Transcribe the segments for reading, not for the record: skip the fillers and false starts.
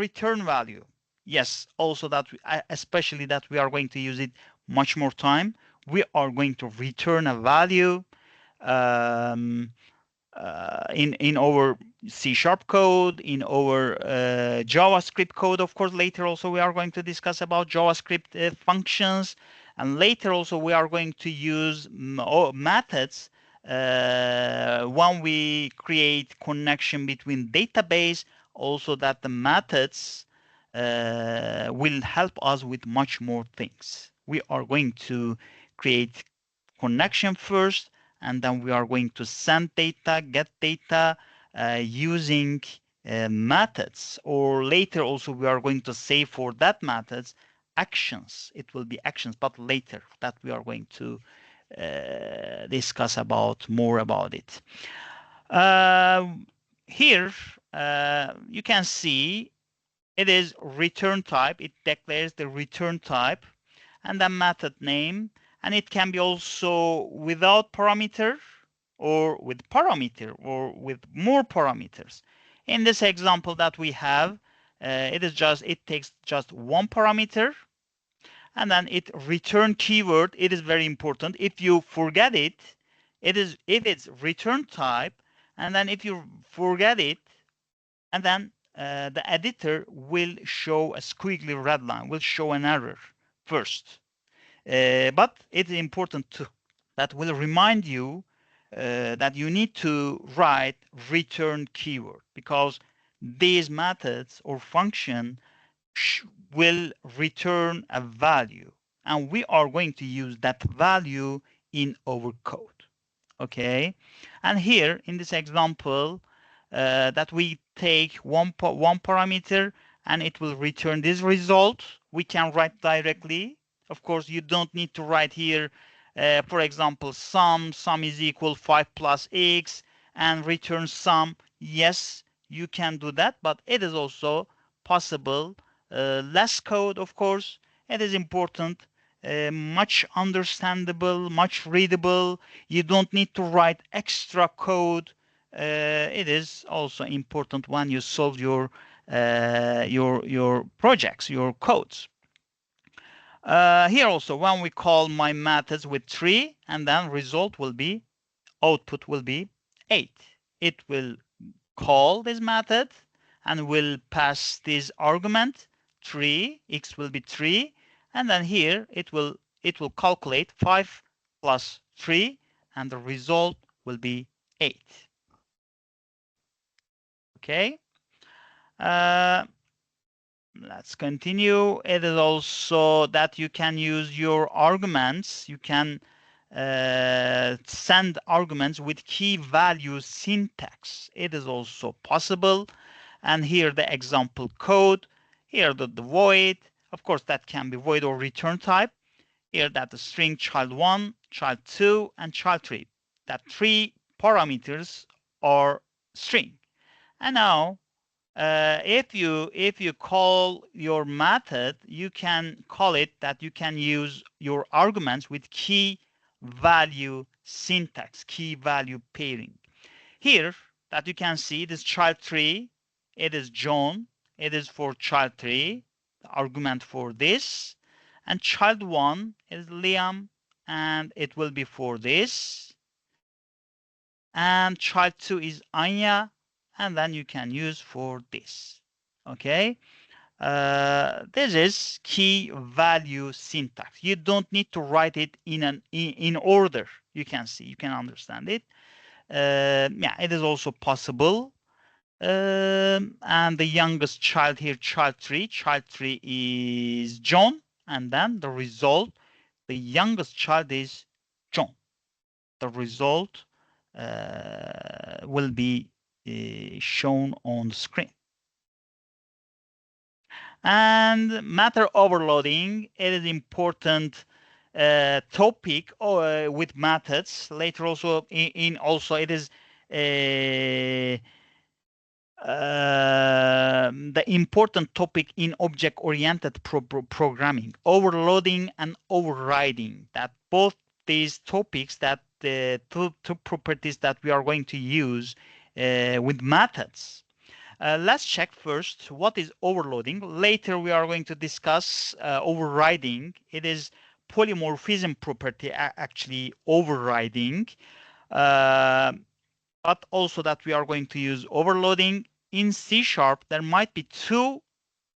return value. Yes, also that especially that we are going to use it much more time. We are going to return a value um, in our C# code, in our JavaScript code. Of course, later also we are going to discuss about JavaScript functions, and later also we are going to use methods when we create connection between database. Also, that the methods will help us with much more things. We are going to create connection first, and then we are going to send data, get data using methods, or later also we are going to say for that methods actions. It will be actions, but later that we are going to discuss about more about it. Here you can see it is return type. It declares the return type and then method name, and it can be also without parameter or with parameter or with more parameters. In this example that we have, it takes just one parameter, and then it return keyword. It is very important. If you forget it, if it's return type, and then if you forget it, and then the editor will show a squiggly red line, will show an error first. But it's important too, that will remind you that you need to write return keyword, because these methods or function will return a value, and we are going to use that value in our code. Okay, and here in this example that we take one parameter and it will return this result, we can write directly. Of course, you don't need to write here, for example, sum is equal 5 plus x and return sum. Yes, you can do that, but it is also possible. Less code, of course. It is important, much understandable, much readable. You don't need to write extra code. It is also important when you solve your projects, your codes. Here also, when we call my methods with 3, and then result will be, output will be 8. It will call this method and will pass this argument 3. X will be 3, and then here it will calculate 5 plus 3, and the result will be 8. Okay. Let's continue. It is also that you can use your arguments. You can send arguments with key value syntax. It is also possible. And here the example code. Here the void. Of course, that can be void or return type. Here that the string child1, child2, and child3. That 3 parameters are string. And now if you call your method, you can call it that you can use your arguments with key value syntax, key value pairing. Here that you can see this child3, it is John, it is for child3, the argument for this, and child1 is Liam, and it will be for this, and child2 is Anya, and then you can use for this. Okay, this is key value syntax. You don't need to write it in order. You can see, you can understand it. Yeah, it is also possible. And the youngest child here, child3 is John, and then the result, the youngest child is John. The result will be shown on the screen. And matter overloading, it is important topic with methods. Later also also it is the important topic in object-oriented programming, overloading and overriding. That both these topics, that the two properties that we are going to use with methods. Let's check first what is overloading. Later we are going to discuss overriding. It is polymorphism property actually overriding, but also that we are going to use overloading. In C#, there might be two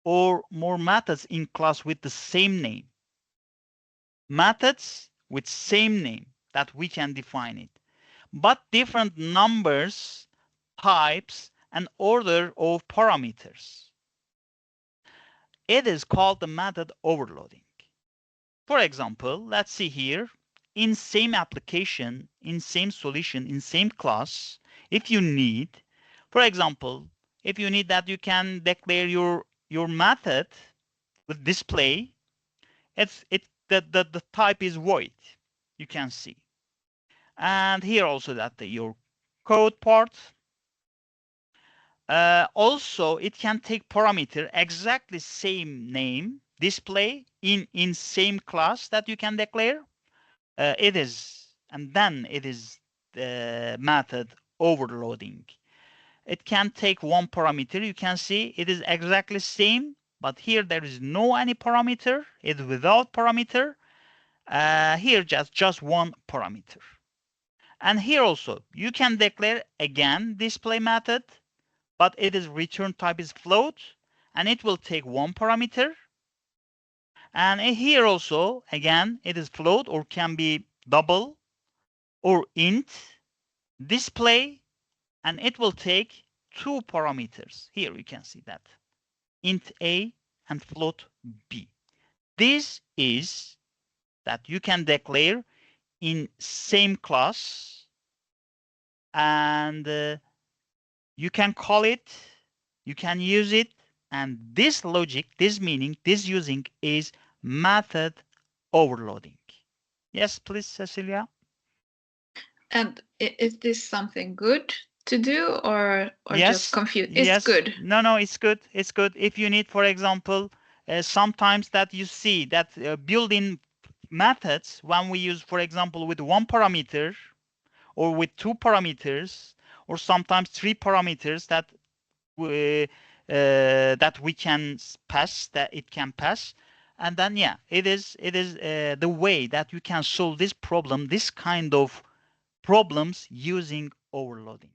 or more methods in class with the same name. Methods with same name that we can define it, but different numbers, types, and order of parameters. It is called the method overloading. For example, let's see here, in same application, in same solution, in same class, if you need, for example, if you need that you can declare your method with display, the type is void, you can see. And here also that your code part. Also, it can take parameter exactly same name display in same class that you can declare. It is, and then it is the method overloading. It can take one parameter. You can see it is exactly same, but here there is no any parameter. It's without parameter. Here just one parameter. And here also you can declare again display method, but it is return type is float, and it will take one parameter. And here also again it is float or can be double or int display, and it will take two parameters. Here you can see that int a and float b. This is that you can declare in same class, and you can call it, you can use it, and this logic, this meaning, this using is method overloading. Yes, please, Cecilia. And is this something good to do, or Yes, just confused? yes. It's good. No, it's good. It's good. If you need, for example, sometimes that you see that built-in methods, when we use, for example, with one parameter or with two parameters, or sometimes three parameters that we can pass, that it can pass, and then yeah, it is the way that you can solve this problem, this kind of problems using overloadings.